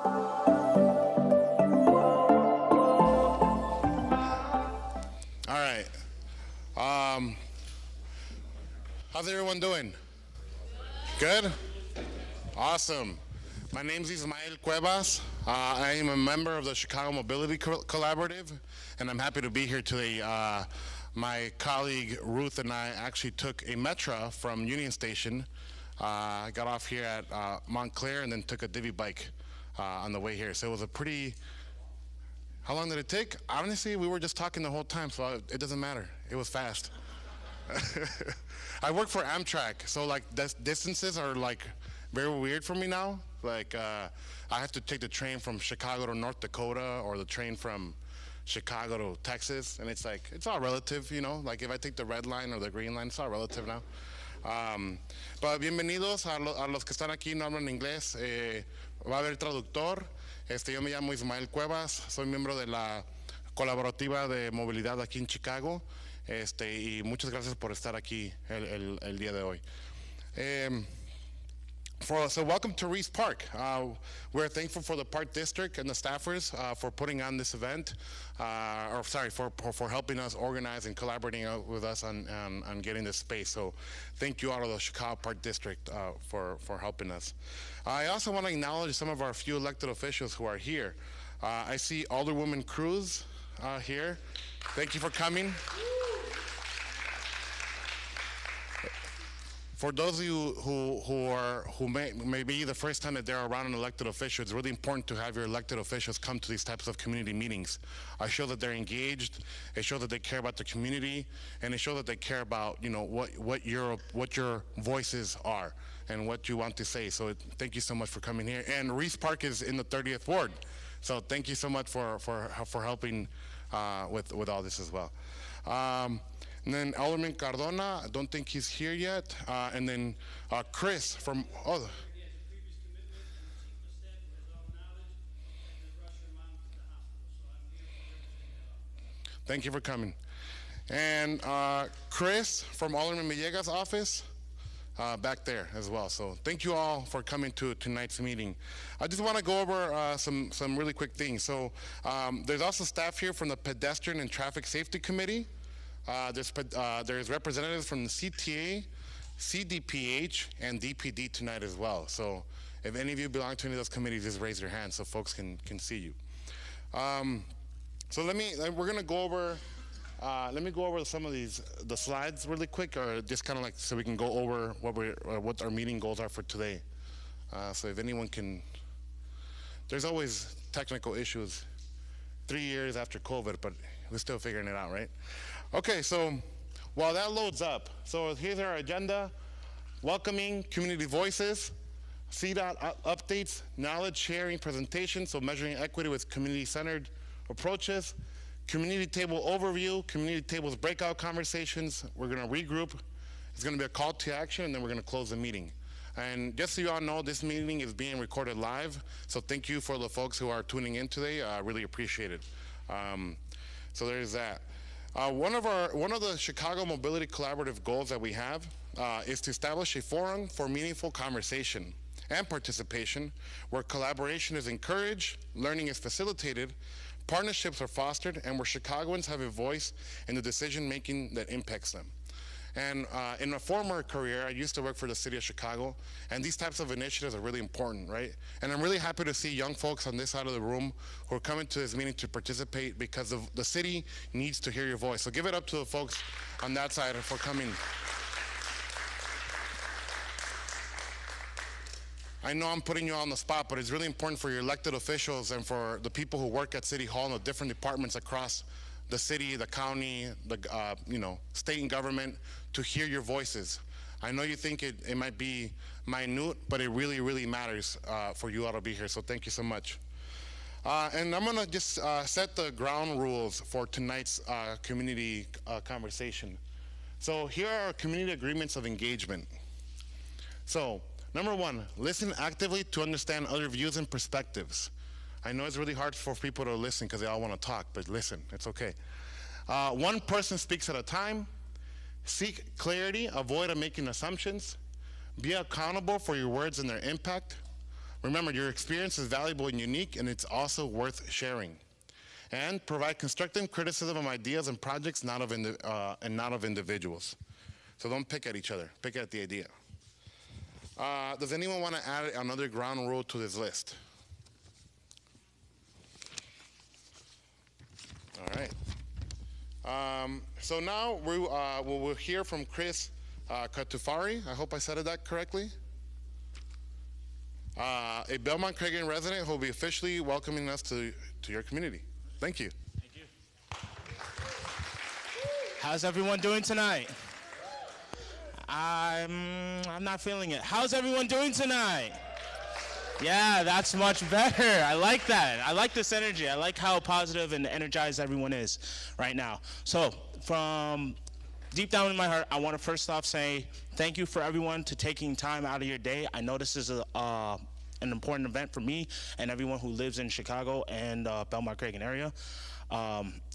All right. Um, how's everyone doing? Good? Awesome. My name's Ismael Cuevas. I am a member of the Chicago Mobility Collaborative, and I'm happy to be here today. My colleague Ruth and I actually took a Metra from Union Station. I got off here at Montclair and then took a divvy bike on the way here. So it was a pretty. How long did it take? Honestly, we were just talking the whole time, so it doesn't matter. It was fast. I work for Amtrak, so like distances are like very weird for me now. Like I have to take the train from Chicago to North Dakota or the train from Chicago to Texas, and it's like it's all relative, you know. Like if I take the red line or the green line, it's all relative now. But bienvenidos a los que están aquí no hablan inglés. Va a haber traductor. Yo me llamo Ismael Cuevas, soy miembro de la colaborativa de movilidad aquí en Chicago. Y muchas gracias por estar aquí el día de hoy. So welcome to Reese Park. We're thankful for the Park District and the staffers for putting on this event, for helping us organize and collaborating with us on getting this space. So thank you all of the Chicago Park District for helping us. I also want to acknowledge some of our few elected officials who are here. I see Alderwoman Cruz here. Thank you for coming. For those of you who may be the first time that they're around an elected official, it's really important to have your elected officials come to these types of community meetings. I show that they're engaged, it shows that they care about the community, and it shows that they care about what your voices are and what you want to say. So thank you so much for coming here. And Reese Park is in the 30th Ward, so thank you so much for helping with all this as well. And then Alderman Cardona, I don't think he's here yet. And then Chris from, thank you for coming. And Chris from Alderman Villegas' office, back there as well. So thank you all for coming to tonight's meeting. I just want to go over some really quick things. So there's also staff here from the Pedestrian and Traffic Safety Committee. There's representatives from the CTA, CDPH, and DPD tonight as well. So if any of you belong to any of those committees, just raise your hand so folks can see you. So we're gonna go over. Let me go over some of the slides really quick, or just kind of like so we can go over what our meeting goals are for today. So if anyone can, there's always technical issues. 3 years after COVID, but we're still figuring it out, right? Okay, so while that loads up, so here's our agenda: welcoming community voices, CDOT updates, knowledge sharing presentations, so measuring equity with community-centered approaches, community table overview, community tables breakout conversations. We're going to regroup. It's going to be a call to action, and then we're going to close the meeting. And just so you all know, this meeting is being recorded live, so thank you for the folks who are tuning in today. I really appreciate it. So there's that. One of the Chicago Mobility Collaborative goals that we have is to establish a forum for meaningful conversation and participation where collaboration is encouraged, learning is facilitated, partnerships are fostered, and where Chicagoans have a voice in the decision making that impacts them. And in a former career, I used to work for the city of Chicago, and these types of initiatives are really important, right? And I'm really happy to see young folks on this side of the room who are coming to this meeting to participate because the city needs to hear your voice. So give it up to the folks on that side for coming. I know I'm putting you on the spot, but it's really important for your elected officials and for the people who work at City Hall and the different departments across the city, the county, the state and government to hear your voices. I know you think it might be minute, but it really, really matters for you all to be here. So thank you so much. And I'm gonna just set the ground rules for tonight's community conversation. So here are our community agreements of engagement. So number one, listen actively to understand other views and perspectives. I know it's really hard for people to listen because they all want to talk, but listen, it's okay. One person speaks at a time. Seek clarity, avoid making assumptions. Be accountable for your words and their impact. Remember, your experience is valuable and unique, and it's also worth sharing. And provide constructive criticism of ideas and projects, not of individuals. So don't pick at each other, pick at the idea. Does anyone want to add another ground rule to this list? All right. So now we'll hear from Chris Katufari. I hope I said that correctly. A Belmont Cragen resident who will be officially welcoming us to your community. Thank you. Thank you. How's everyone doing tonight? I'm not feeling it. How's everyone doing tonight? Yeah, that's much better. I like that. I like this energy. I like how positive and energized everyone is right now. So from deep down in my heart, I want to first off say thank you for everyone to taking time out of your day. I know this is an important event for me and everyone who lives in Chicago and Belmont Cragen area.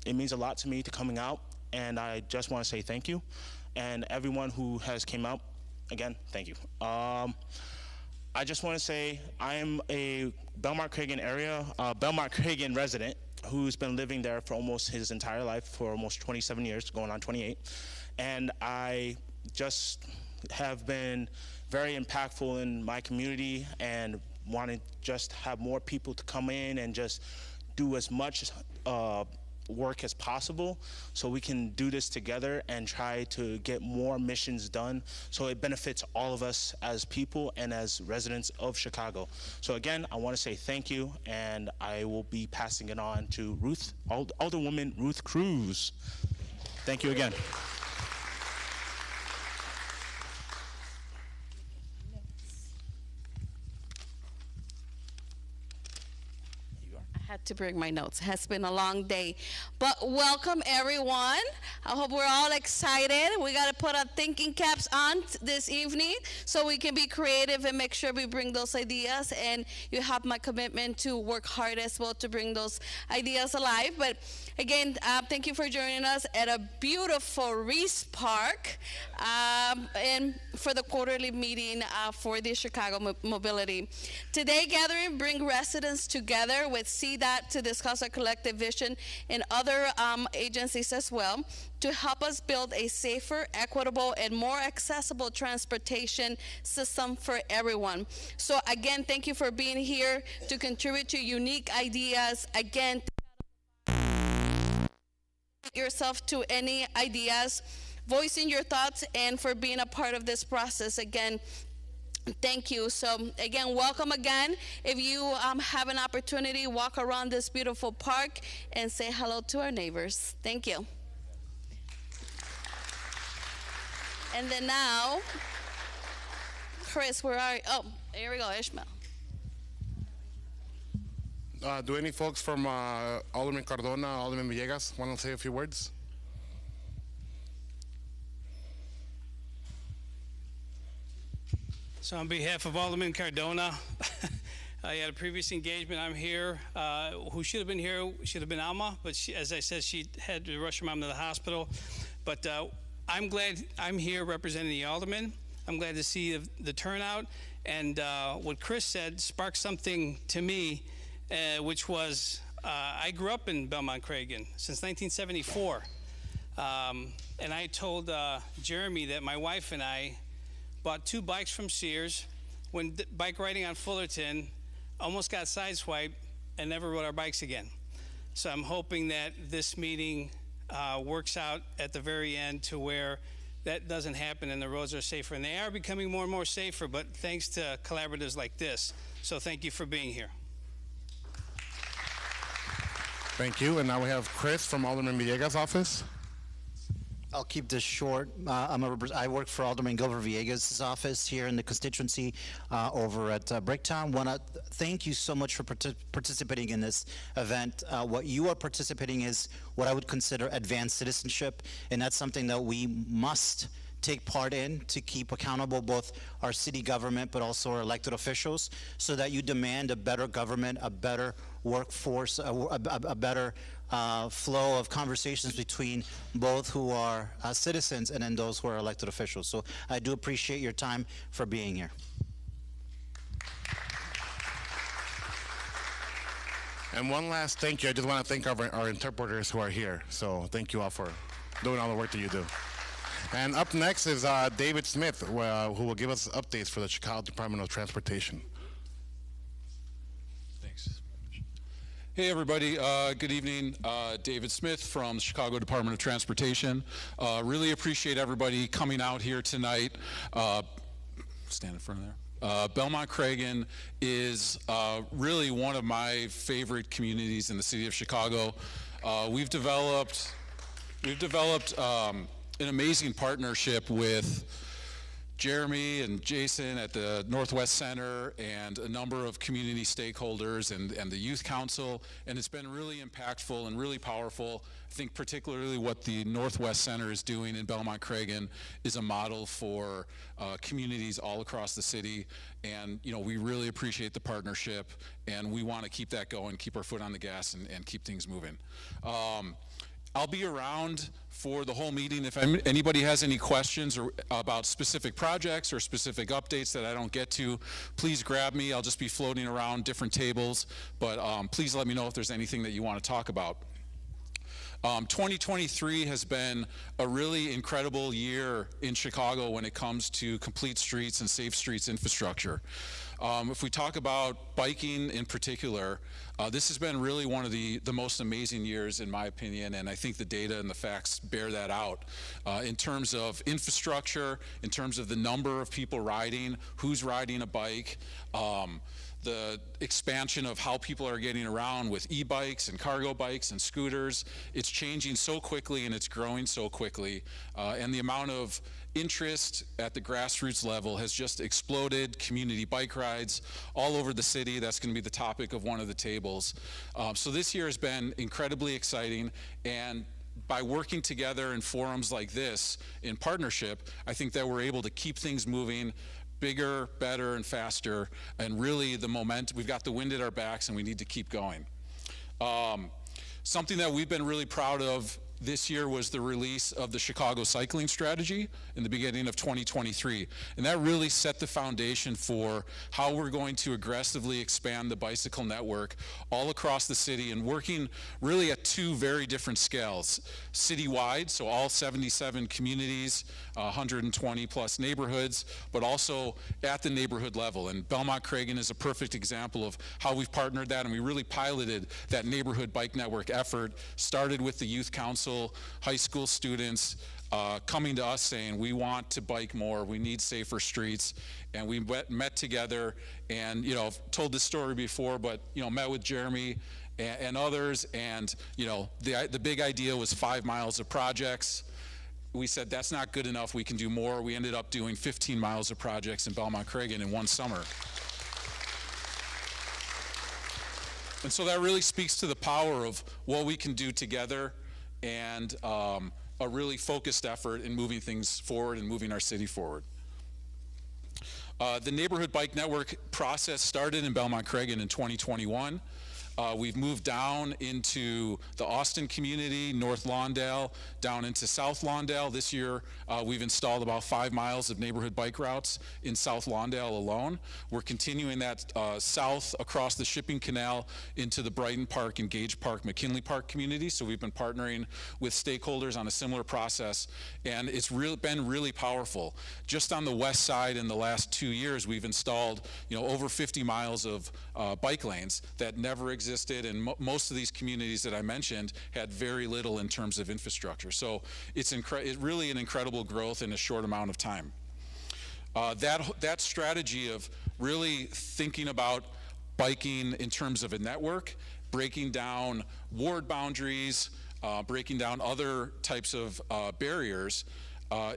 It means a lot to me to coming out, and I just want to say thank you. And everyone who has came out, again, thank you. I just want to say I am a Belmont Cragen resident who's been living there for almost his entire life, for almost 27 years, going on 28. And I just have been very impactful in my community and want to just have more people to come in and just do as much work as possible so we can do this together and try to get more missions done so it benefits all of us as people and as residents of Chicago. So again, I want to say thank you, and I will be passing it on to Alderwoman Ruth Cruz. Thank you again. Had to bring my notes. It has been a long day. But welcome, everyone. I hope we're all excited. We got to put our thinking caps on this evening so we can be creative and make sure we bring those ideas. And you have my commitment to work hard as well to bring those ideas alive. But again, thank you for joining us at a beautiful Reese Park and for the quarterly meeting for the Chicago Mobility. Today, gathering bring residents together with CDOT to discuss our collective vision and other agencies as well to help us build a safer, equitable, and more accessible transportation system for everyone. So again, thank you for being here to contribute to unique ideas. Again, yourself to any ideas, voicing your thoughts, and for being a part of this process. Again, thank you. So again, welcome again. If you have an opportunity, walk around this beautiful park and say hello to our neighbors. Thank you. And then now, Chris, where are you? Oh, here we go, Ishmael. Do any folks from Alderman Cardona, Alderman Villegas want to say a few words? So on behalf of Alderman Cardona, I had a previous engagement. I'm here. Who should have been here should have been Alma, but she, as I said, she had to rush her mom to the hospital. But I'm glad I'm here representing the alderman. I'm glad to see the turnout. And what Chris said sparked something to me, which was I grew up in Belmont Cragen since 1974. And I told Jeremy that my wife and I bought 2 bikes from Sears, went bike riding on Fullerton, almost got sideswiped, and never rode our bikes again. So I'm hoping that this meeting works out at the very end to where that doesn't happen and the roads are safer. And they are becoming more and more safer, but thanks to collaboratives like this. So thank you for being here. Thank you. And now we have Chris from Alderman Villegas' office. I'll keep this short. I work for Alderman Gilbert Villegas' office here in the constituency over at Bricktown. Want to thank you so much for participating in this event. What you are participating is what I would consider advanced citizenship, and that's something that we must take part in to keep accountable both our city government but also our elected officials, so that you demand a better government, a better workforce, a better flow of conversations between both who are citizens and then those who are elected officials. So I do appreciate your time for being here. And one last thank you. I just want to thank our interpreters who are here. So thank you all for doing all the work that you do. And up next is David Smith, who will give us updates for the Chicago Department of Transportation. Thanks. Hey, everybody. Good evening. David Smith from the Chicago Department of Transportation. Really appreciate everybody coming out here tonight. Stand in front of there. Belmont Cragen is really one of my favorite communities in the city of Chicago. We've developed an amazing partnership with Jeremy and Jason at the Northwest Center and a number of community stakeholders and the Youth Council, and it's been really impactful and really powerful. I think particularly what the Northwest Center is doing in Belmont Cragen is a model for communities all across the city, and we really appreciate the partnership, and we want to keep that going, keep our foot on the gas, and keep things moving. I'll be around for the whole meeting. If anybody has any questions about specific projects or specific updates that I don't get to, please grab me. I'll just be floating around different tables, but please let me know if there's anything that you want to talk about. 2023 has been a really incredible year in Chicago when it comes to complete streets and safe streets infrastructure. If we talk about biking in particular, this has been really one of the most amazing years in my opinion, and I think the data and the facts bear that out. In terms of infrastructure, in terms of the number of people riding, who's riding a bike, the expansion of how people are getting around with e-bikes and cargo bikes and scooters. It's changing so quickly and it's growing so quickly. And the amount of interest at the grassroots level has just exploded. Community bike rides all over the city. That's going to be the topic of one of the tables. So this year has been incredibly exciting, and by working together in forums like this in partnership, I think that we're able to keep things moving bigger, better, and faster, and really the momentum, we've got the wind at our backs and we need to keep going. Something that we've been really proud of this year was the release of the Chicago Cycling Strategy in the beginning of 2023. And that really set the foundation for how we're going to aggressively expand the bicycle network all across the city, and working really at two very different scales. Citywide, so all 77 communities, 120 plus neighborhoods, but also at the neighborhood level. And Belmont Cragen is a perfect example of how we've partnered that, and we really piloted that neighborhood bike network effort, started with the Youth Council, high school students coming to us saying, we want to bike more, we need safer streets, and we met together and, I've told this story before, but, met with Jeremy and others, and, the big idea was 5 miles of projects. We said, that's not good enough, we can do more. We ended up doing 15 miles of projects in Belmont Cragen in one summer. And so that really speaks to the power of what we can do together, and a really focused effort in moving things forward and moving our city forward. The neighborhood bike network process started in Belmont Cragen in 2021. We've moved down into the Austin community, North Lawndale, down into South Lawndale. This year, we've installed about 5 miles of neighborhood bike routes in South Lawndale alone. We're continuing that south across the Shipping Canal into the Brighton Park and Gage Park, McKinley Park community. So we've been partnering with stakeholders on a similar process, and it's been really powerful. Just on the west side in the last 2 years, we've installed over 50 miles of bike lanes that never existed, and most of these communities that I mentioned had very little in terms of infrastructure. So it's really an incredible growth in a short amount of time. That strategy of really thinking about biking in terms of a network, breaking down ward boundaries, breaking down other types of barriers,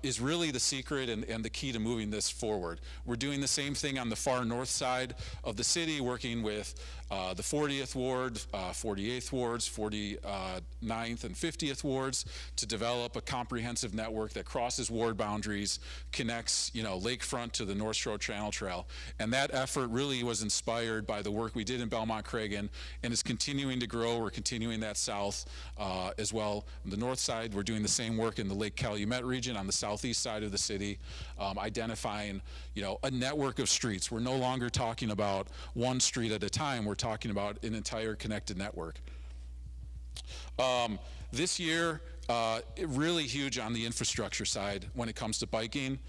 is really the secret and the key to moving this forward. We're doing the same thing on the far north side of the city, working with the 40th Ward, 48th Wards, 49th and 50th Wards to develop a comprehensive network that crosses ward boundaries, connects Lakefront to the North Shore Channel Trail. And that effort really was inspired by the work we did in Belmont Cragen, and is continuing to grow. We're continuing that south as well. On the north side, we're doing the same work in the Lake Calumet region on the southeast side of the city, identifying, a network of streets. We're no longer talking about one street at a time. We're talking about an entire connected network. This year, really huge on the infrastructure side when it comes to biking.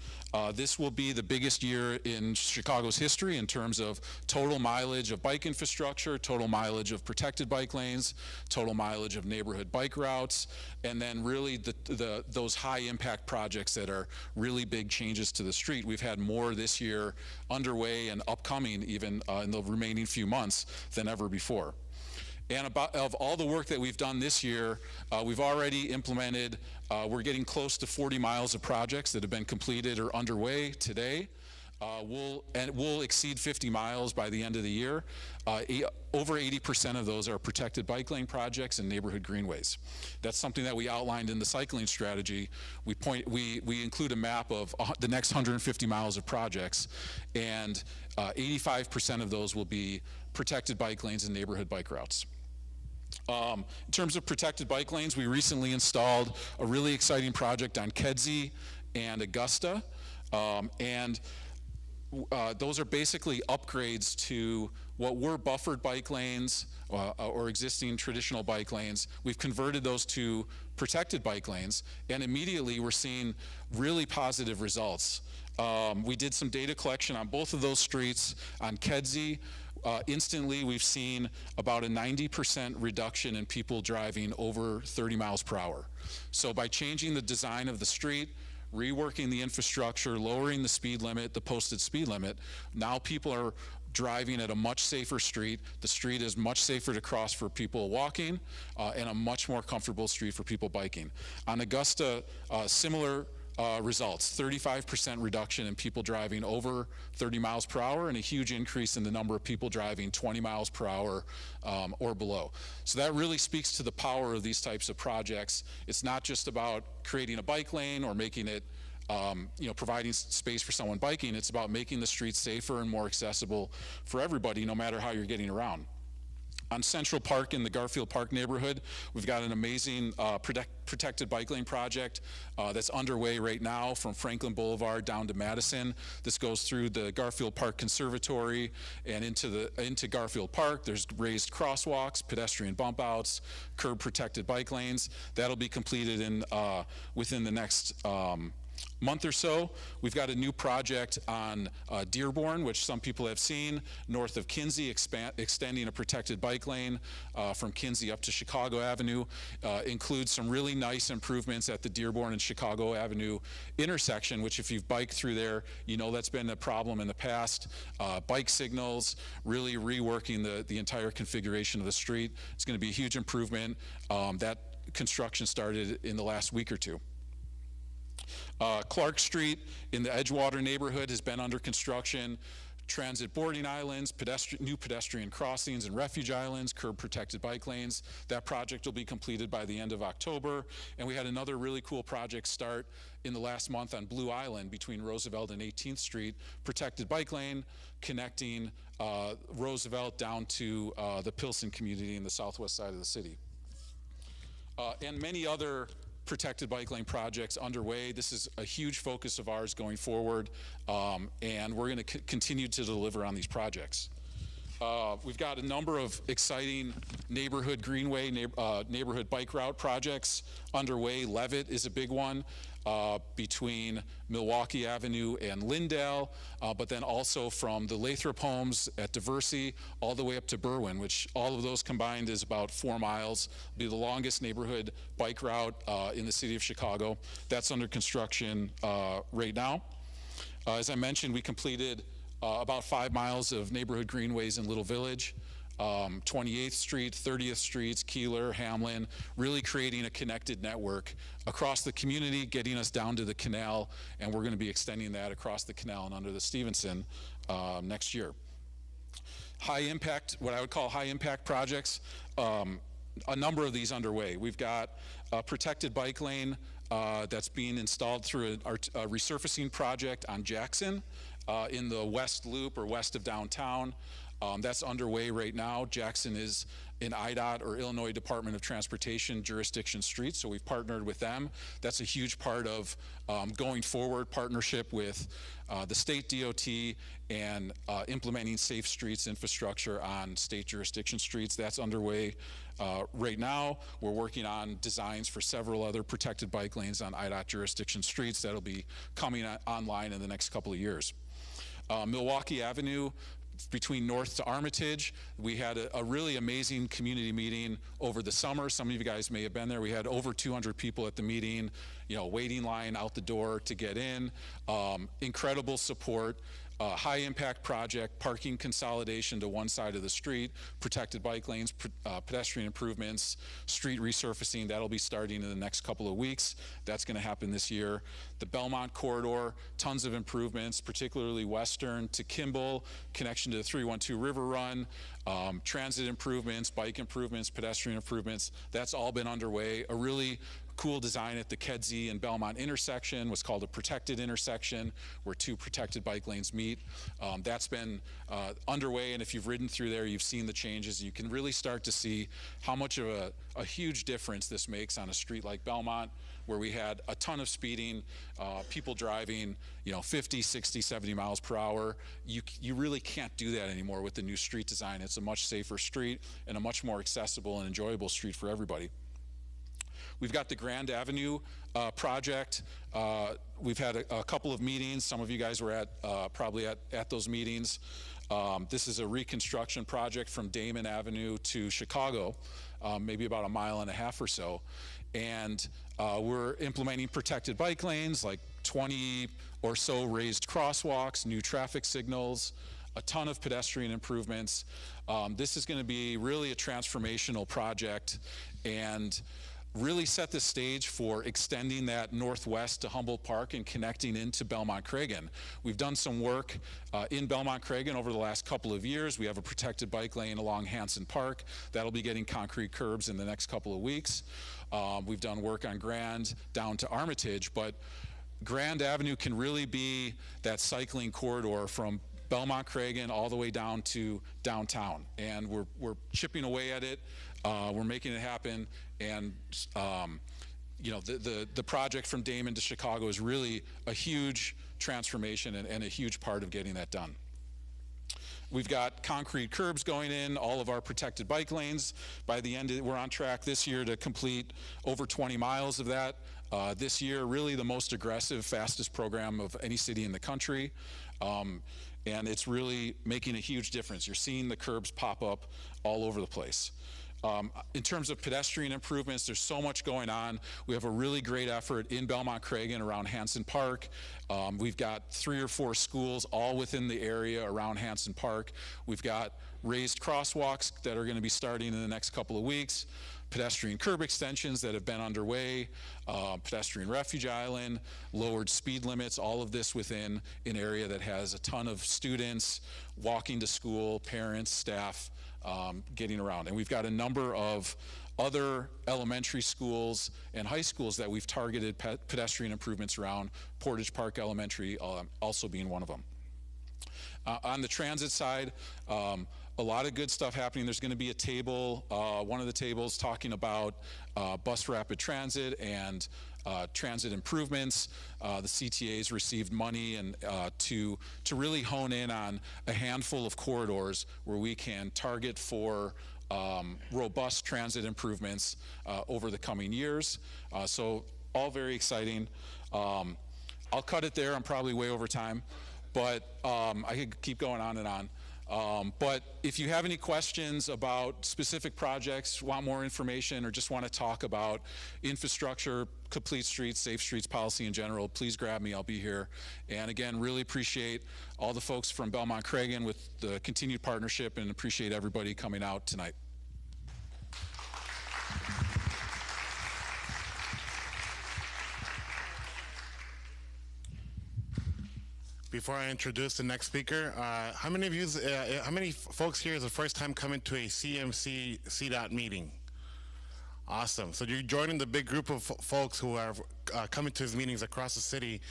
This will be the biggest year in Chicago's history in terms of total mileage of bike infrastructure, total mileage of protected bike lanes, total mileage of neighborhood bike routes, and then really those high impact projects that are really big changes to the street. We've had more this year underway and upcoming even in the remaining few months than ever before. And of all the work that we've done this year, we've already implemented, we're getting close to 40 miles of projects that have been completed or underway today. We'll exceed 50 miles by the end of the year. Over 80% of those are protected bike lane projects and neighborhood greenways. That's something that we outlined in the cycling strategy. We include a map of the next 150 miles of projects, and 85% of those will be protected bike lanes and neighborhood bike routes. In terms of protected bike lanes, we recently installed a really exciting project on Kedzie and Augusta, those are basically upgrades to what were buffered bike lanes or existing traditional bike lanes. We've converted those to protected bike lanes, and immediately we're seeing really positive results. We did some data collection on both of those streets. On Kedzie, instantly we've seen about a 90% reduction in people driving over 30 miles per hour. So by changing the design of the street, reworking the infrastructure, lowering the speed limit, the posted speed limit, now people are driving at a much safer street. The street is much safer to cross for people walking, and a much more comfortable street for people biking. On Augusta, similar results, 35% reduction in people driving over 30 miles per hour and a huge increase in the number of people driving 20 miles per hour or below. So that really speaks to the power of these types of projects. It's not just about creating a bike lane or making it providing space for someone biking. It's about making the streets safer and more accessible for everybody, no matter how you're getting around. On Central Park in the Garfield Park neighborhood, we've got an amazing protected bike lane project that's underway right now from Franklin Boulevard down to Madison. This goes through the Garfield Park Conservatory and into Garfield Park. There's raised crosswalks, pedestrian bump outs, curb protected bike lanes. That'll be completed within the next month or so. We've got a new project on Dearborn, which some people have seen, north of Kinsey, extending a protected bike lane from Kinsey up to Chicago Avenue. Includes some really nice improvements at the Dearborn and Chicago Avenue intersection, which if you've biked through there, you know that's been a problem in the past. Bike signals, really reworking the entire configuration of the street. It's going to be a huge improvement. That construction started in the last week or two. Clark Street in the Edgewater neighborhood has been under construction. Transit boarding islands, new pedestrian crossings and refuge islands, curb protected bike lanes. That project will be completed by the end of October. And we had another really cool project start in the last month on Blue Island between Roosevelt and 18th Street, protected bike lane connecting Roosevelt down to the Pilsen community in the southwest side of the city. And many other protected bike lane projects underway. This is a huge focus of ours going forward, and we're going to continue to deliver on these projects. We've got a number of exciting neighborhood greenway, neighborhood bike route projects underway. Levitt is a big one between Milwaukee Avenue and Lyndale, but then also from the Lathrop Homes at Diversey all the way up to Berwyn, which all of those combined is about 4 miles. It'll be the longest neighborhood bike route in the city of Chicago. That's under construction right now. As I mentioned, we completed about 5 miles of neighborhood greenways in Little Village, 28th Street, 30th Streets, Keeler, Hamlin, really creating a connected network across the community, getting us down to the canal, and we're going to be extending that across the canal and under the Stevenson next year. High impact, what I would call high impact projects, a number of these underway. We've got a protected bike lane that's being installed through a resurfacing project on Jackson in the West Loop or west of downtown. That's underway right now. Jackson is in IDOT, or Illinois Department of Transportation, jurisdiction streets, so we've partnered with them. That's a huge part of going forward, partnership with the state DOT and implementing safe streets infrastructure on state jurisdiction streets. That's underway right now. We're working on designs for several other protected bike lanes on IDOT jurisdiction streets that'll be coming online in the next couple of years. Milwaukee Avenue, between North to Armitage, we had a really amazing community meeting over the summer. Some of you guys may have been there. We had over 200 people at the meeting, waiting line out the door to get in. Incredible support. High impact project, parking consolidation to one side of the street, protected bike lanes, pedestrian improvements, street resurfacing. That'll be starting in the next couple of weeks. That's going to happen this year. The Belmont corridor, tons of improvements, particularly western to Kimball, connection to the 312 River Run, transit improvements, bike improvements, pedestrian improvements. That's all been underway. A really cool design at the Kedzie and Belmont intersection was called a protected intersection, where two protected bike lanes meet. That's been underway, and if you've ridden through there, you've seen the changes. You can really start to see how much of a huge difference this makes on a street like Belmont, where we had a ton of speeding, people driving 50, 60, 70 miles per hour. You really can't do that anymore with the new street design. It's a much safer street and a much more accessible and enjoyable street for everybody. We've got the Grand Avenue project. We've had a couple of meetings. Some of you guys were probably at those meetings. This is a reconstruction project from Damon Avenue to Chicago, maybe about 1.5 miles or so. And we're implementing protected bike lanes, like 20 or so raised crosswalks, new traffic signals, a ton of pedestrian improvements. This is going to be really a transformational project and really set the stage for extending that northwest to Humboldt Park and connecting into Belmont-Cragen. We've done some work in Belmont-Cragen over the last couple of years. We have a protected bike lane along Hanson Park. That'll be getting concrete curbs in the next couple of weeks. We've done work on Grand down to Armitage, but Grand Avenue can really be that cycling corridor from Belmont-Cragen all the way down to downtown, and we're chipping away at it. We're making it happen, and the project from Damon to Chicago is really a huge transformation and a huge part of getting that done. We've got concrete curbs going in all of our protected bike lanes. By the end, we're on track this year to complete over 20 miles of that. This year, really the most aggressive, fastest program of any city in the country. And it's really making a huge difference. You're seeing the curbs pop up all over the place. In terms of pedestrian improvements, there's so much going on. We have a really great effort in Belmont-Cragen around Hanson Park. We've got 3 or 4 schools all within the area around Hanson Park. We've got raised crosswalks that are going to be starting in the next couple of weeks, pedestrian curb extensions that have been underway, pedestrian refuge island, lowered speed limits, all of this within an area that has a ton of students walking to school, parents, staff, getting around. And we've got a number of other elementary schools and high schools that we've targeted pedestrian improvements around, Portage Park Elementary also being one of them. On the transit side, a lot of good stuff happening. There's going to be a table, one of the tables talking about bus rapid transit and transit improvements. The CTA's received money and to really hone in on a handful of corridors where we can target for robust transit improvements over the coming years. So all very exciting. I'll cut it there. I'm probably way over time, but I could keep going on and on. But if you have any questions about specific projects, want more information, or just want to talk about infrastructure, complete streets, safe streets policy in general, please grab me. I'll be here. And again, really appreciate all the folks from Belmont-Cragen with the continued partnership, and appreciate everybody coming out tonight. Before I introduce the next speaker, how many folks here is the first time coming to a CMC CDOT meeting? Awesome. So you're joining the big group of folks who are coming to these meetings across the city.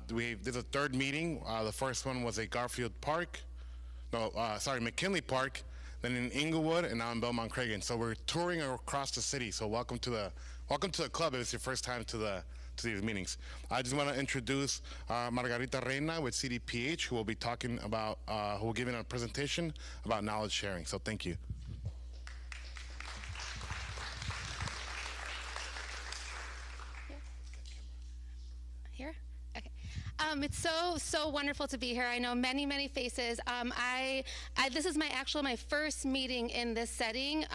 There's a third meeting. The first one was at Garfield Park. McKinley Park, then in Inglewood, and now in Belmont Cragen. So we're touring across the city. So welcome to the club if it's your first time to these meetings. I just want to introduce Margarita Reina with CDPH, who will be talking about, who will be giving a presentation about knowledge sharing. So thank you. Here? Okay. It's so wonderful to be here. I know many faces. This is my first meeting in this setting.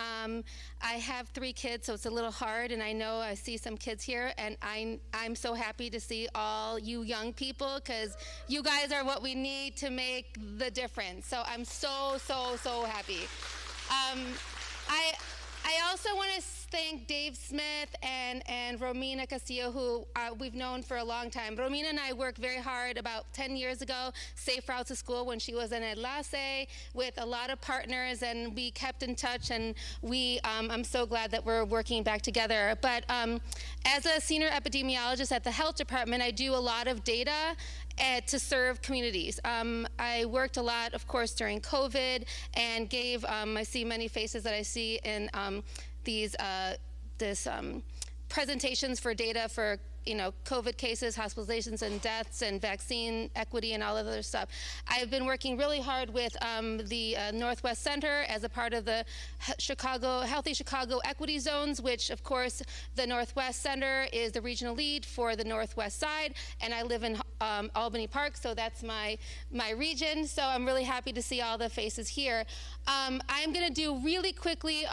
I have 3 kids, so it's a little hard, and I know I see some kids here, and I'm so happy to see all you young people, because you guys are what we need to make the difference. So I'm so happy. I also want to thank Dave Smith and Romina Castillo, who we've known for a long time. Romina and I worked very hard about 10 years ago, Safe Routes to School, when she was in Enlace, with a lot of partners, and we kept in touch, and I'm so glad that we're working back together. But as a senior epidemiologist at the health department, I do a lot of data to serve communities. I worked a lot, of course, during COVID, and gave, I see many faces that I see in these presentations for data for COVID cases, hospitalizations, and deaths, and vaccine equity, and all of other stuff. I've been working really hard with the Northwest Center as a part of the Healthy Chicago Equity Zones, which, of course, the Northwest Center is the regional lead for the Northwest side, and I live in Albany Park, so that's my region. So I'm really happy to see all the faces here. I'm going to do really quickly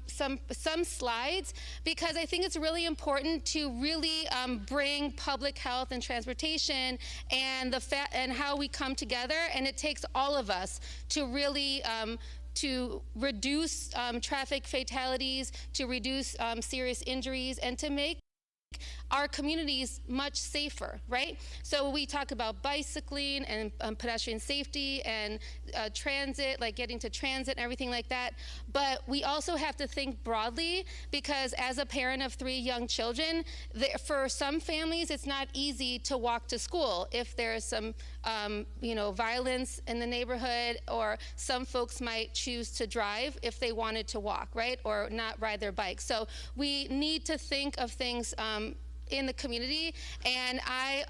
some slides, because I think it's really important to really bring public health and transportation and and how we come together, and it takes all of us to really to reduce traffic fatalities, to reduce serious injuries, and to make our communities much safer, right? So we talk about bicycling and pedestrian safety and transit, like getting to transit and everything like that. But we also have to think broadly, because as a parent of 3 young children, for some families, it's not easy to walk to school if there's some violence in the neighborhood, or some folks might choose to drive if they wanted to walk, right? Or not ride their bike. So we need to think of things in the community, and I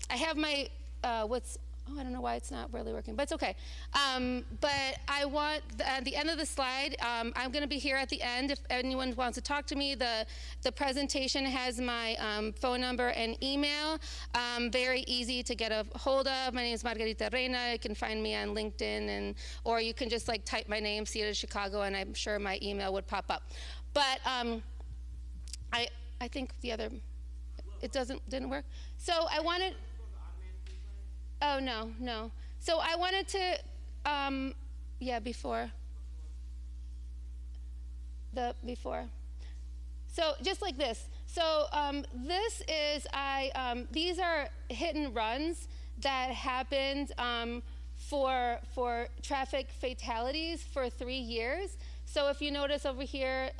have my I don't know why it's not really working, but it's okay. But I want, at the end of the slide, I'm going to be here at the end if anyone wants to talk to me. The presentation has my phone number and email. Very easy to get a hold of. My name is Margarita Reina. You can find me on LinkedIn, or you can just type my name, Sierra Chicago, and I'm sure my email would pop up. But I think the other, it didn't work. So I wanted, oh, no. So I wanted to, before. So just like this. So this is, these are hit and runs that happened for traffic fatalities for 3 years. So if you notice over here,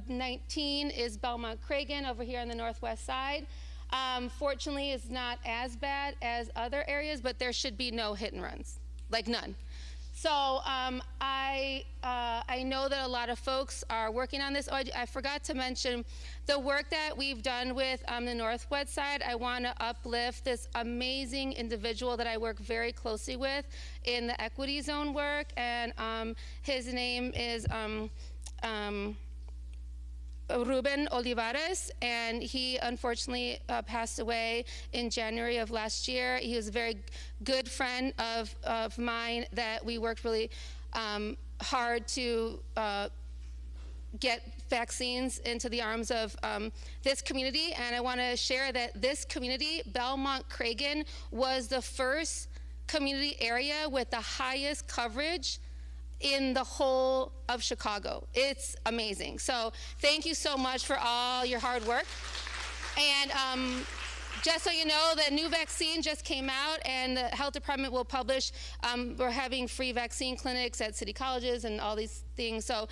19 is Belmont Cragen over here on the northwest side. Fortunately, it's not as bad as other areas, but there should be no hit and runs, like none. So I know that a lot of folks are working on this. Oh, I forgot to mention the work that we've done with the Northwest side. I want to uplift this amazing individual that I work very closely with in the equity zone work, and his name is Ruben Olivares, and he unfortunately passed away in January of last year. He was a very good friend of mine that we worked really hard to get vaccines into the arms of this community. And I want to share that this community, Belmont Cragen, was the first community area with the highest coverage in the whole of Chicago. It's amazing. So thank you so much for all your hard work. And just so you know, the new vaccine just came out, and the health department will publish, we're having free vaccine clinics at city colleges and all these things. So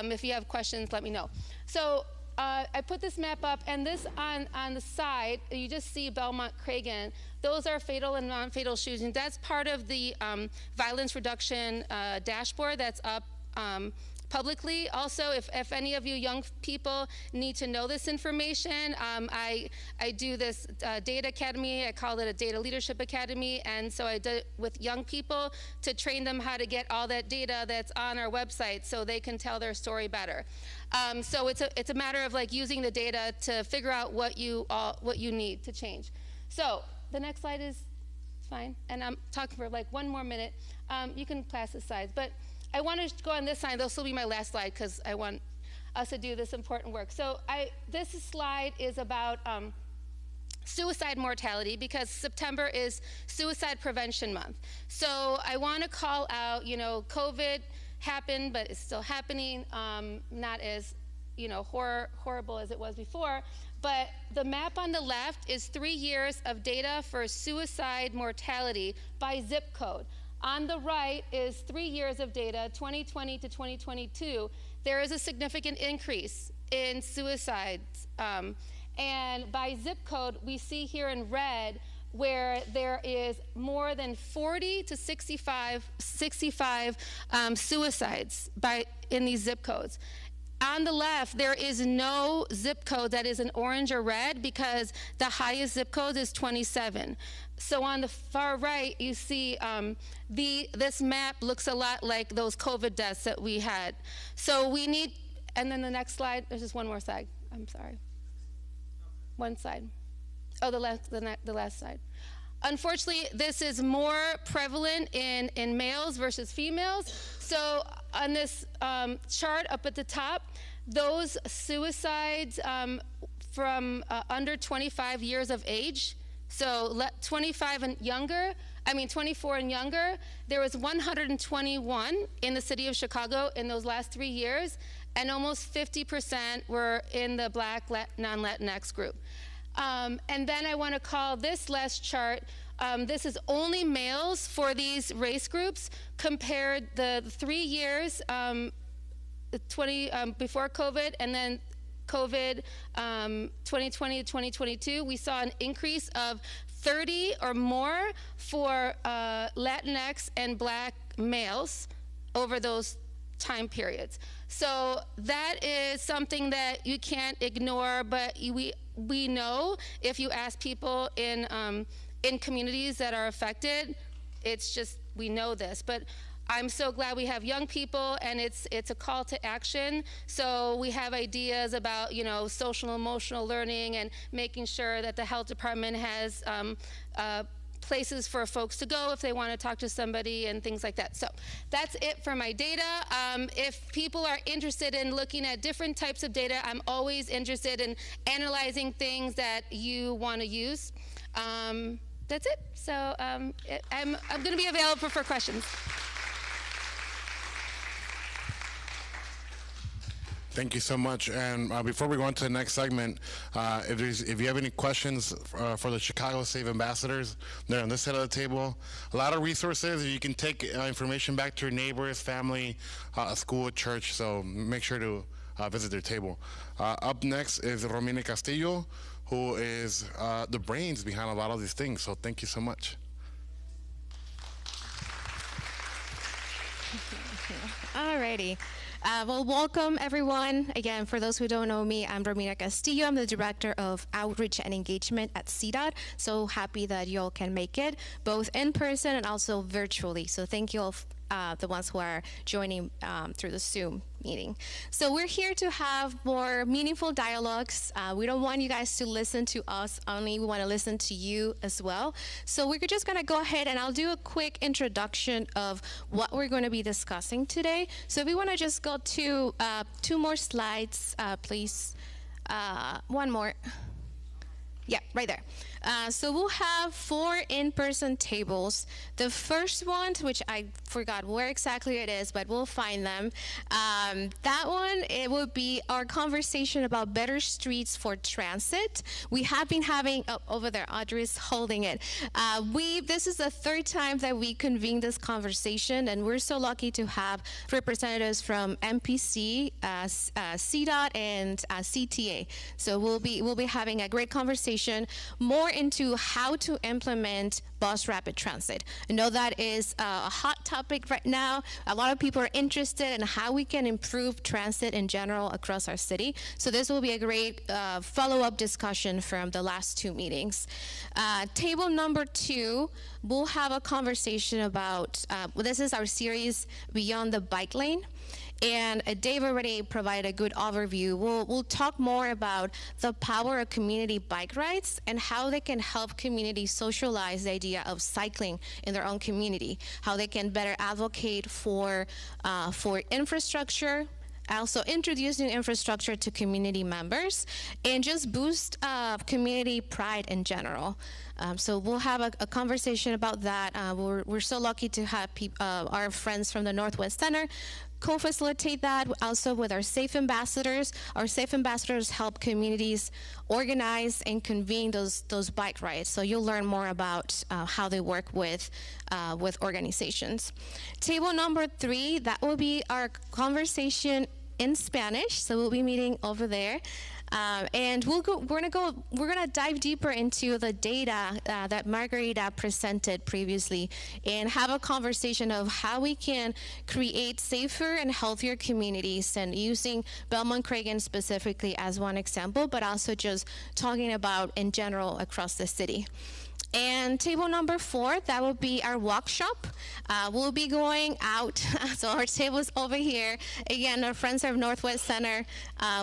if you have questions, let me know. So I put this map up, and this on the side, you just see Belmont Cragen. Those are fatal and non-fatal shootings. That's part of the violence reduction dashboard that's up publicly. Also, if any of you young people need to know this information, I do this data academy. I call it a data leadership academy, and so I did it with young people to train them how to get all that data that's on our website so they can tell their story better. So it's a matter of like using the data to figure out what you need to change. So the next slide is fine, and I'm talking for like 1 more minute. You can pass the slides, but I want to go on this slide. This will be my last slide because I want us to do this important work. So this slide is about suicide mortality because September is Suicide Prevention Month. So I want to call out, COVID happened, but it's still happening, not as, horrible as it was before. But the map on the left is 3 years of data for suicide mortality by zip code. On the right is 3 years of data, 2020 to 2022. There is a significant increase in suicides. And by zip code, we see here in red where there is more than 40 to 65 suicides in these zip codes. On the left, there is no zip code that is in orange or red because the highest zip code is 27. So on the far right, you see this map looks a lot like those COVID deaths that we had. So we need, and then the next slide, there's just one more slide. I'm sorry. One slide. Oh, the last slide. Unfortunately, this is more prevalent in males versus females. So on this chart up at the top, those suicides from under 25 years of age, so 24 and younger, there was 121 in the city of Chicago in those last 3 years, and almost 50% were in the Black non-Latinx group. And then I want to call this last chart, this is only males for these race groups, compared the 3 years before COVID and then COVID 2020 to 2022, we saw an increase of 30 or more for Latinx and Black males over those time periods. So that is something that you can't ignore, but we know if you ask people in communities that are affected, it's just, we know this. But I'm so glad we have young people, and it's a call to action. So we have ideas about, social emotional learning and making sure that the health department has places for folks to go if they want to talk to somebody and things like that. So that's it for my data. If people are interested in looking at different types of data, I'm always interested in analyzing things that you want to use. That's it. So I'm going to be available for questions. Thank you so much. And before we go on to the next segment, if you have any questions for the Chicago Save Ambassadors, they're on this side of the table. A lot of resources. You can take information back to your neighbors, family, a school, church. So make sure to visit their table. Up next is Romina Castillo, who is the brains behind a lot of these things. So thank you so much. Alrighty. Well, welcome everyone. Again, for those who don't know me, I'm Romina Castillo. I'm the Director of Outreach and Engagement at CDOT. So happy that you all can make it, both in person and also virtually. So thank you all, the ones who are joining through the Zoom meeting. So we're here to have more meaningful dialogues. We don't want you guys to listen to us only. We want to listen to you as well. So we're just going to go ahead and I'll do a quick introduction of what we're going to be discussing today. So if we want to just go to 2 more slides, please. One more. Yeah, right there. So we'll have 4 in-person tables. The first one, which I forgot where exactly it is, but we'll find them. That one, it will be our conversation about better streets for transit. We have been having, over there, Audrey's holding it. This is the 3rd time that we convened this conversation, and we're so lucky to have representatives from MPC, CDOT, and CTA. So we'll be having a great conversation more into how to implement bus rapid transit. I know that is a hot topic right now. A lot of people are interested in how we can improve transit in general across our city. So this will be a great follow-up discussion from the last 2 meetings. Table number 2, we'll have a conversation about, this is our series Beyond the Bike Lane. And Dave already provided a good overview. We'll talk more about the power of community bike rides and how they can help communities socialize the idea of cycling in their own community, how they can better advocate for infrastructure, also introduce new infrastructure to community members, and just boost community pride in general. So we'll have a conversation about that. We're so lucky to have our friends from the Northwest Center co-facilitate that, also with our Safe Ambassadors. Our Safe Ambassadors help communities organize and convene those bike rides. So you'll learn more about how they work with organizations. Table number 3, that will be our conversation in Spanish. So we'll be meeting over there. And we're gonna dive deeper into the data that Margarita presented previously, and have a conversation of how we can create safer and healthier communities, and using Belmont-Cragen specifically as one example, but also just talking about in general across the city. And table number 4, that will be our workshop. We'll be going out, so our table's over here. Again, our friends from Northwest Center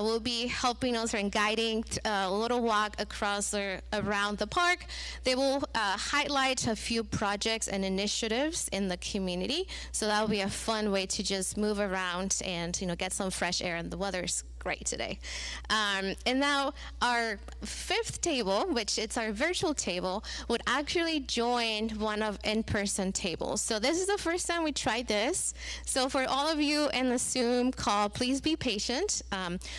will be helping us and guiding a little walk across or around the park. They will highlight a few projects and initiatives in the community. So that will be a fun way to just move around and get some fresh air, and the weather's great today. And now our 5th table, which it's our virtual table, would actually join one of in-person tables. So this is the first time we tried this. So for all of you in the Zoom call, please be patient.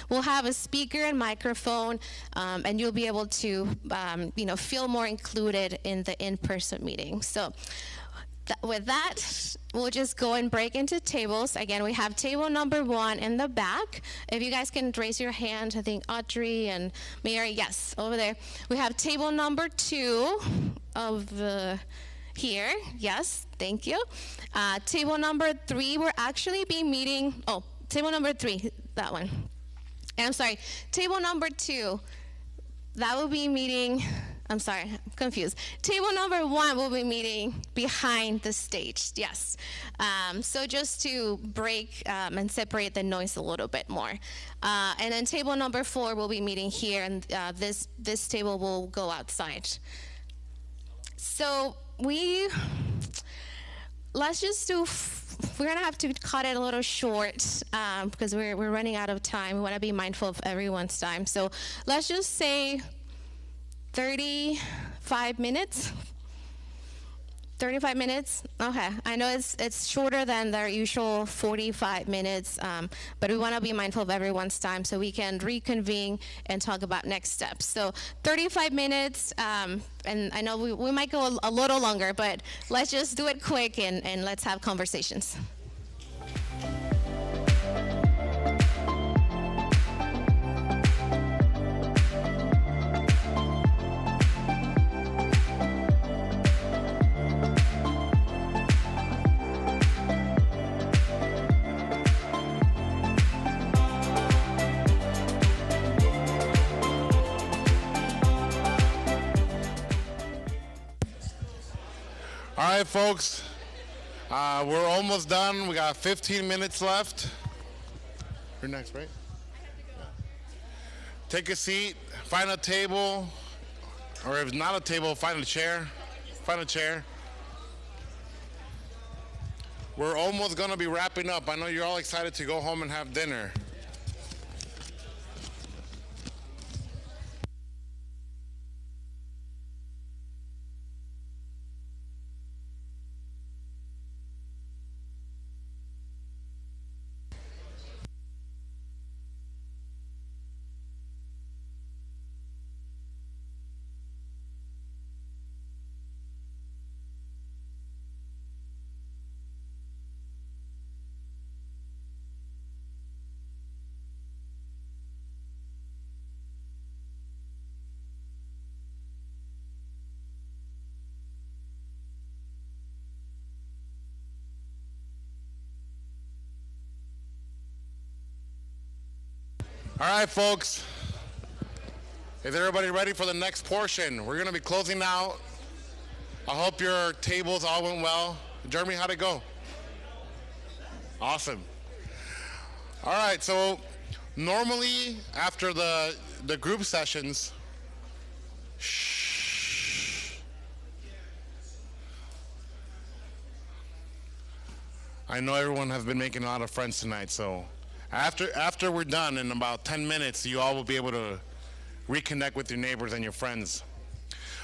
We'll have a speaker and microphone, and you'll be able to feel more included in the in-person meeting. So with that, we'll just go and break into tables. Again, we have table number 1 in the back. If you guys can raise your hand, I think Audrey and Mary, yes, over there. We have table number 2 of here. Yes, thank you. Table number 3, we're actually be meeting, table number 3, that one. And I'm sorry, table number 2, that will be meeting, I'm sorry, I'm confused. Table number 1 will be meeting behind the stage, yes. So just to break and separate the noise a little bit more. And then table number 4 will be meeting here, and this table will go outside. So let's just do, we're gonna have to cut it a little short because we're running out of time. We wanna be mindful of everyone's time. So let's just say 35 minutes. 35 minutes? Okay. I know it's shorter than their usual 45 minutes, but we want to be mindful of everyone's time so we can reconvene and talk about next steps. So 35 minutes, and I know we might go a little longer, but let's just do it quick and let's have conversations. All right, folks, we're almost done. We got 15 minutes left. You're next, right? Take a seat, find a table, or if not a table, find a chair. Find a chair. We're almost gonna be wrapping up. I know you're all excited to go home and have dinner. All right, folks. Is everybody ready for the next portion? We're going to be closing out. I hope your tables all went well. Jeremy, how'd it go? Awesome. All right, so normally after the group sessions, I know everyone has been making a lot of friends tonight, so after we're done in about 10 minutes, you all will be able to reconnect with your neighbors and your friends.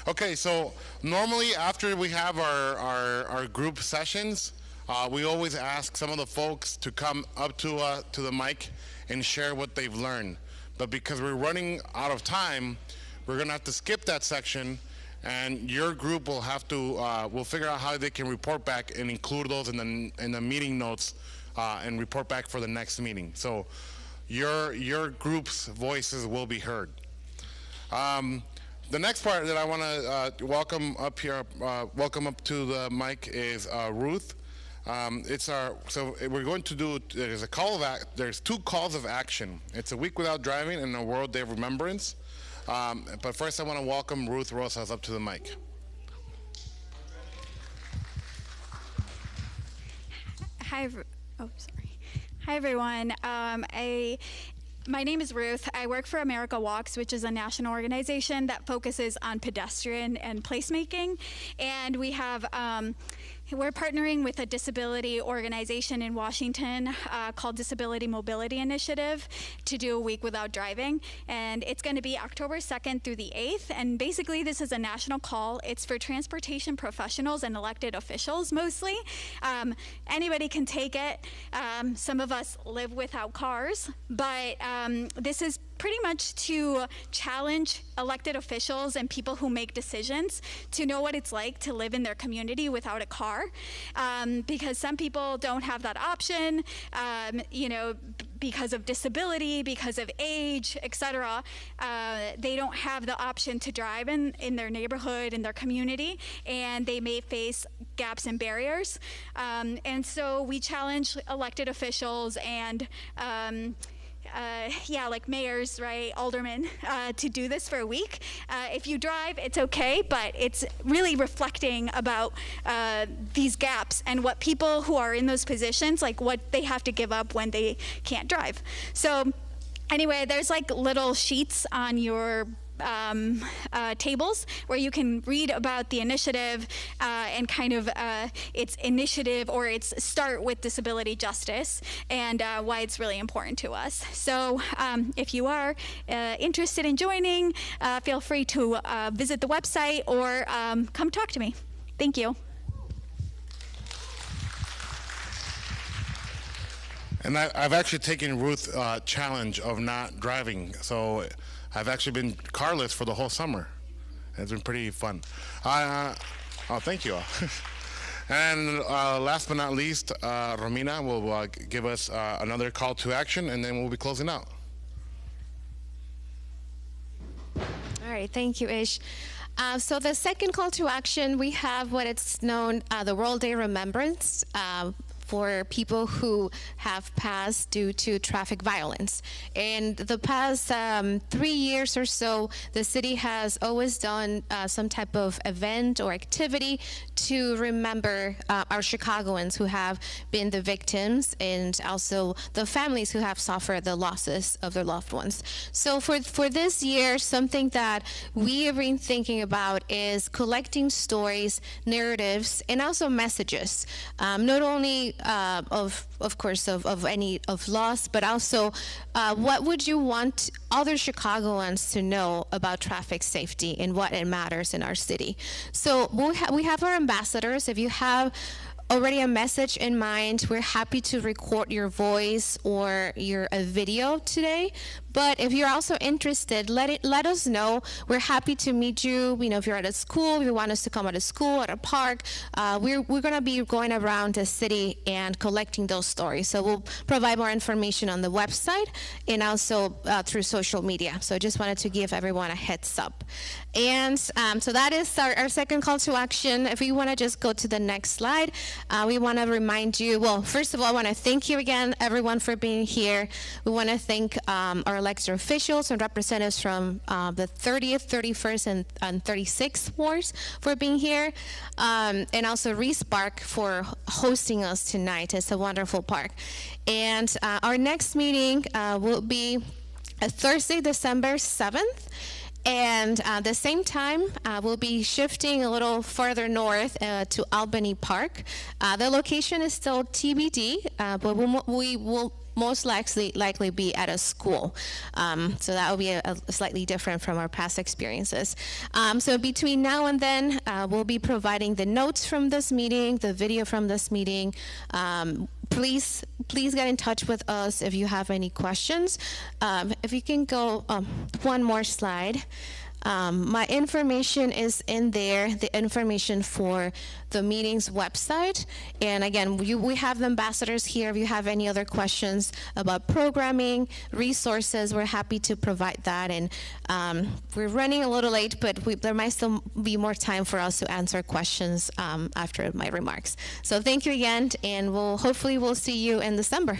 Okay, so normally after we have our group sessions, we always ask some of the folks to come up to the mic and share what they've learned. But because we're running out of time, we're gonna have to skip that section, and your group will have to, we'll figure out how they can report back and include those in the meeting notes and report back for the next meeting. So your group's voices will be heard. The next part that I want to welcome up to the mic is Ruth. So we're going to do, there's 2 calls of action. It's a week without driving and a World Day of Remembrance. But first I want to welcome Ruth Rosas up to the mic. Hi, everyone. My name is Ruth. I work for America Walks, which is a national organization that focuses on pedestrian and placemaking. And we have, we're partnering with a disability organization in Washington called Disability Mobility Initiative to do a week without driving. And it's going to be October 2nd through the 8th. And basically, this is a national call. It's for transportation professionals and elected officials mostly. Anybody can take it. Some of us live without cars, but this is pretty much to challenge elected officials and people who make decisions to know what it's like to live in their community without a car, because some people don't have that option, because of disability, because of age, etc. They don't have the option to drive in their neighborhood, in their community, and they may face gaps and barriers. And so we challenge elected officials and like mayors, right, aldermen, to do this for a week. If you drive, it's okay, but it's really reflecting about these gaps and what people who are in those positions, like what they have to give up when they can't drive. So anyway, there's like little sheets on your tables where you can read about the initiative and kind of its initiative or its start with disability justice and why it's really important to us. So if you are interested in joining, feel free to visit the website or come talk to me. Thank you. And I've actually taken Ruth's challenge of not driving, so I've actually been carless for the whole summer. It's been pretty fun. Thank you all. And last but not least, Romina will give us another call to action, and then we'll be closing out. All right, thank you, Ish. So the second call to action, we have what it's known, the World Day Remembrance, for people who have passed due to traffic violence. In the past 3 years or so, the city has always done some type of event or activity to remember our Chicagoans who have been the victims and also the families who have suffered the losses of their loved ones. So for this year, something that we have been thinking about is collecting stories, narratives, and also messages, not only of course, of any of loss, but also what would you want other Chicagoans to know about traffic safety and what it matters in our city? So we have our ambassadors. If you have already a message in mind, we're happy to record your voice or a video today. But if you're also interested, let us know. We're happy to meet you. If you're at a school, if you want us to come at a school, at a park, we're going to be going around the city and collecting those stories. So we'll provide more information on the website and also through social media. So I just wanted to give everyone a heads up. And so that is our second call to action. If we want to just go to the next slide, we want to remind you, well, first of all, I want to thank you again, everyone, for being here. We want to thank our elected officials and representatives from the 30th, 31st, and 36th wards for being here, and also Reese Park for hosting us tonight. It's a wonderful park. And our next meeting will be Thursday, December 7th. And the same time, we'll be shifting a little further north to Albany Park. The location is still TBD, but we will most likely be at a school. So that will be a slightly different from our past experiences. So between now and then, we'll be providing the notes from this meeting, the video from this meeting. Please get in touch with us if you have any questions. If you can go one more slide. My information is in there, the information for the meeting's website. And again, we have the ambassadors here. If you have any other questions about programming, resources, we're happy to provide that. And we're running a little late, but there might still be more time for us to answer questions after my remarks. So thank you again, and hopefully we'll see you in December.